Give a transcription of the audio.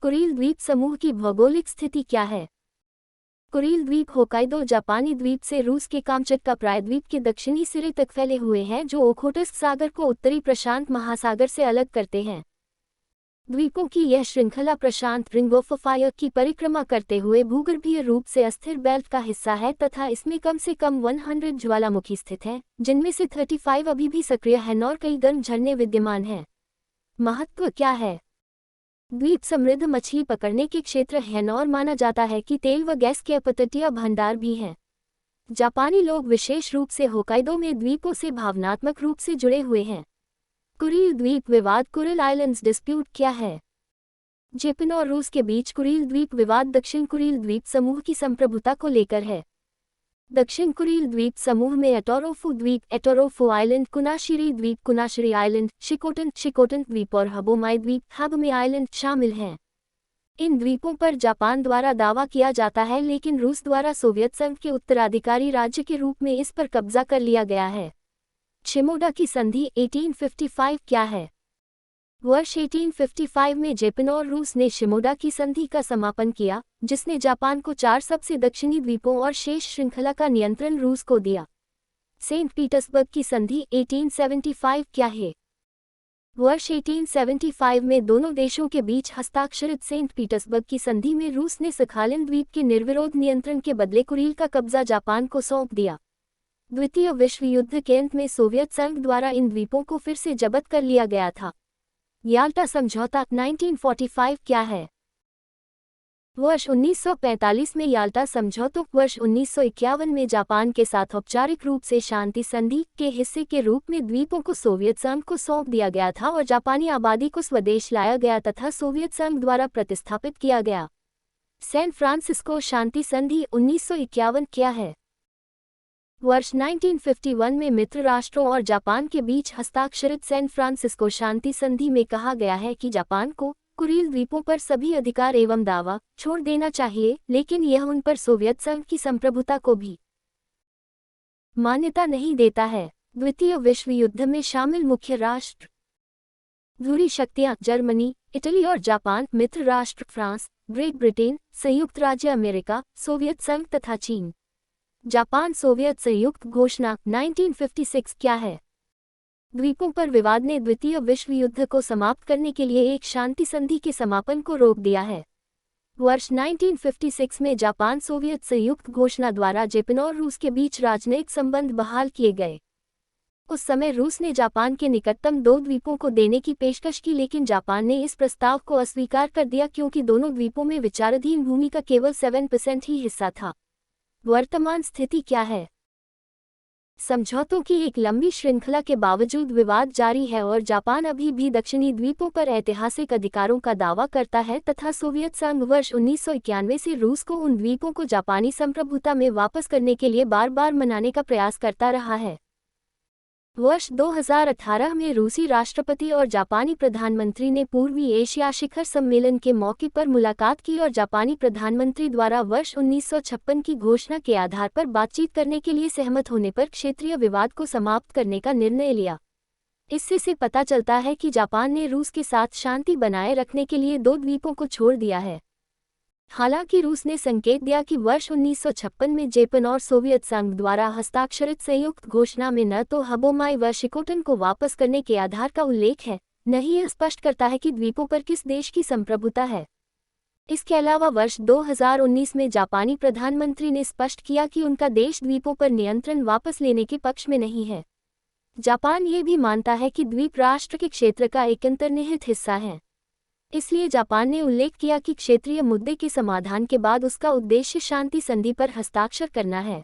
कुरील द्वीप समूह की भौगोलिक स्थिति क्या है? कुरील द्वीप होकाइदो जापानी द्वीप से रूस के कामचटका प्रायद्वीप के दक्षिणी सिरे तक फैले हुए हैं, जो ओखोटस्क सागर को उत्तरी प्रशांत महासागर से अलग करते हैं। द्वीपों की यह श्रृंखला प्रशांत रिंग ऑफ फायर की परिक्रमा करते हुए भूगर्भीय रूप से अस्थिर बेल्ट का हिस्सा है तथा इसमें कम से कम 100 ज्वालामुखी स्थित हैं, जिनमें से 35 अभी भी सक्रिय हैं और कई गर्म झरने विद्यमान हैं। महत्व क्या है? द्वीप समृद्ध मछली पकड़ने के क्षेत्र हैं और माना जाता है कि तेल व गैस के अपतटीय भंडार भी हैं। जापानी लोग विशेष रूप से होकाइदो में द्वीपों से भावनात्मक रूप से जुड़े हुए हैं। कुरील द्वीप विवाद कुरिल आइलैंड्स डिस्प्यूट क्या है? जापान और रूस के बीच कुरील द्वीप विवाद दक्षिण कुरील द्वीप समूह की संप्रभुता को लेकर है। दक्षिण कुरील द्वीप समूह में एटोरोफू द्वीप एटोरोफू आइलैंड, कुनाशिरी द्वीप कुनाशिरी आइलैंड, शिकोटन द्वीप और हबोमाई द्वीप हबमे आइलैंड शामिल हैं। इन द्वीपों पर जापान द्वारा दावा किया जाता है, लेकिन रूस द्वारा सोवियत संघ के उत्तराधिकारी राज्य के रूप में इस पर कब्जा कर लिया गया है। शिमोगा की संधि 1855 क्या है? वर्ष 1855 में जापान और रूस ने शिमोगा की संधि का समापन किया, जिसने जापान को 4 सबसे दक्षिणी द्वीपों और शेष श्रृंखला का नियंत्रण रूस को दिया। सेंट पीटर्सबर्ग की संधि 1875 क्या है? वर्ष 1875 में दोनों देशों के बीच हस्ताक्षरित सेंट पीटर्सबर्ग की संधि में रूस ने सखालिन द्वीप के निर्विरोध नियंत्रण के बदले कुरील का कब्जा जापान को सौंप दिया। द्वितीय विश्व युद्ध के अंत में सोवियत संघ द्वारा इन द्वीपों को फिर से जब्त कर लिया गया था। याल्टा समझौता 1945 क्या है? वर्ष 1945 में याल्टा समझौतों वर्ष 1951 में जापान के साथ औपचारिक रूप से शांति संधि के हिस्से के रूप में द्वीपों को सोवियत संघ को सौंप दिया गया था और जापानी आबादी को स्वदेश लाया गया तथा सोवियत संघ द्वारा प्रतिस्थापित किया गया। सैन फ्रांसिस्को शांति संधि 1951 क्या है? वर्ष 1951 में मित्र राष्ट्रों और जापान के बीच हस्ताक्षरित सैन फ्रांसिस्को शांति संधि में कहा गया है कि जापान को कुरील द्वीपों पर सभी अधिकार एवं दावा छोड़ देना चाहिए, लेकिन यह उन पर सोवियत संघ की संप्रभुता को भी मान्यता नहीं देता है। द्वितीय विश्व युद्ध में शामिल मुख्य राष्ट्र। ध्रुवीय शक्तियां जर्मनी, इटली और जापान। मित्र राष्ट्र फ्रांस, ग्रेट ब्रिटेन, संयुक्त राज्य अमेरिका, सोवियत संघ तथा चीन। जापान सोवियत संयुक्त घोषणा 1956 क्या है? द्वीपों पर विवाद ने द्वितीय विश्व युद्ध को समाप्त करने के लिए एक शांति संधि के समापन को रोक दिया है। वर्ष 1956 में जापान सोवियत संयुक्त घोषणा द्वारा जापान और रूस के बीच राजनयिक संबंध बहाल किए गए। उस समय रूस ने जापान के निकटतम 2 द्वीपों को देने की पेशकश की, लेकिन जापान ने इस प्रस्ताव को अस्वीकार कर दिया क्योंकि दोनों द्वीपों में विचाराधीन भूमि का केवल 7% ही हिस्सा था। वर्तमान स्थिति क्या है? समझौतों की एक लंबी श्रृंखला के बावजूद विवाद जारी है और जापान अभी भी दक्षिणी द्वीपों पर ऐतिहासिक अधिकारों का दावा करता है तथा सोवियत संघ वर्ष 1991 से रूस को उन द्वीपों को जापानी संप्रभुता में वापस करने के लिए बार बार मनाने का प्रयास करता रहा है। वर्ष 2018 में रूसी राष्ट्रपति और जापानी प्रधानमंत्री ने पूर्वी एशिया शिखर सम्मेलन के मौके पर मुलाकात की और जापानी प्रधानमंत्री द्वारा वर्ष 1956 की घोषणा के आधार पर बातचीत करने के लिए सहमत होने पर क्षेत्रीय विवाद को समाप्त करने का निर्णय लिया। इससे से पता चलता है कि जापान ने रूस के साथ शांति बनाए रखने के लिए 2 द्वीपों को छोड़ दिया है। हालांकि रूस ने संकेत दिया कि वर्ष 1956 में जापान और सोवियत संघ द्वारा हस्ताक्षरित संयुक्त घोषणा में न तो हबोमाई व शिकोटन को वापस करने के आधार का उल्लेख है, न ही यह स्पष्ट करता है कि द्वीपों पर किस देश की संप्रभुता है। इसके अलावा वर्ष 2019 में जापानी प्रधानमंत्री ने स्पष्ट किया कि उनका देश द्वीपों पर नियंत्रण वापस लेने के पक्ष में नहीं है। जापान ये भी मानता है कि द्वीप राष्ट्र के क्षेत्र का एक अंतर्निहित हिस्सा है। इसलिए जापान ने उल्लेख किया कि क्षेत्रीय मुद्दे के समाधान के बाद उसका उद्देश्य शांति संधि पर हस्ताक्षर करना है।